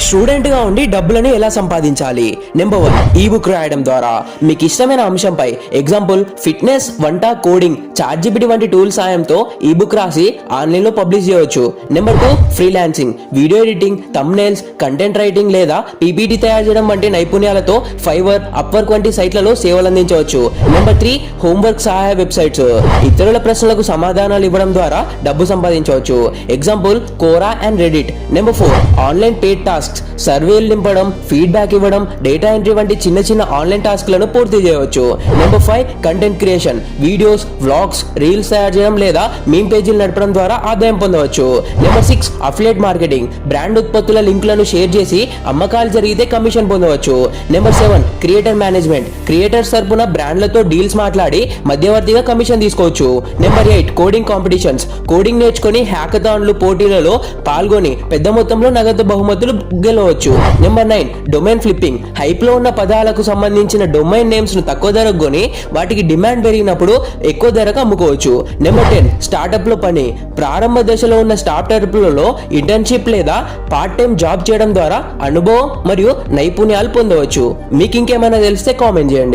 Student గా ఉండి డబ్బులని ఎలా సంపాదించాలి? నెంబర్ 1, ఈ బుక్ రాయడం ద్వారా మీకు ఇష్టమైన అంశంపై ఎగ్జాంపుల్ ఫిట్నెస్, వంట, కోడింగ్, ChatGPT వంటి టూల్ సాయంతో ఈ బుక్ రాసి ఆన్లైన్ లో పబ్లిష్ చేయవచ్చు. Number 2, freelancing, video editing, thumbnails, content writing లేదా PPT తయారు చేయడం వంటి నైపుణ్యాలతో ఫైవర్, అప్వర్క్ వంటి సైట్లలో సేవలు అందించవచ్చు. నెంబర్ 3, హోంవర్క్ సహాయ వెబ్సైట్స్, ఇతరుల ప్రశ్నలకు సమాధానాలు ఇవ్వడం ద్వారా డబ్బు సంపాదించవచ్చు. Example Quora and Reddit. Number 4, online paid tasks, సర్వేలు నింపడం, ఫీడ్బ్యాక్ ఇవ్వడం, డేటా ఎంట్రీ వంటి చిన్న చిన్న ఆన్లైన్ టాస్క్లను పూర్తి చేయవచ్చు. Number 5, content creation, videos, vlogs, reels తయారు చేయడం లేదా మీమ్ పేజీలు నడపడం ద్వారా ఆదాయం పొందవచ్చు. నెంబర్ 6, అఫిలియేట్ మార్కెటింగ్, బ్రాండ్ ఉత్పత్తుల లింకులను షేర్ చేసి అమ్మకాలు జరిగితే కమిషన్ పొందవచ్చు. నెంబర్ 7, క్రియేటర్ మేనేజ్మెంట్, క్రియేటర్స్ తరపున బ్రాండ్లతో డీల్స్ మాట్లాడి మధ్యవర్తిగా కమిషన్ తీసుకోవచ్చు. నెంబర్ 8, కోడింగ్ కాంపిటీషన్స్, కోడింగ్ నేర్చుకుని హ్యాకథాన్లు, పోటీలలో పాల్గొని పెద్ద మొత్తంలో నగదు బహుమతులు గెలవచ్చు. నెంబర్ 9, డొమైన్ ఫ్లిప్పింగ్, హైప్ లో ఉన్న పదాలకు సంబంధించిన డొమైన్ నేమ్స్ ను తక్కువ ధరకు కొని వాటికి డిమాండ్ పెరిగినప్పుడు ఎక్కువ ధరకు అమ్ముకోవచ్చు. నెంబర్ 10, స్టార్టప్ లో పని, ప్రారంభ దశలో ఉన్న స్టార్టప్లలో ఇంటర్న్షిప్ లేదా పార్ట్ టైం జాబ్ చేయడం ద్వారా అనుభవం మరియు నైపుణ్యాలు పొందవచ్చు. మీకు ఇంకేమైనా తెలిస్తే కామెంట్ చేయండి.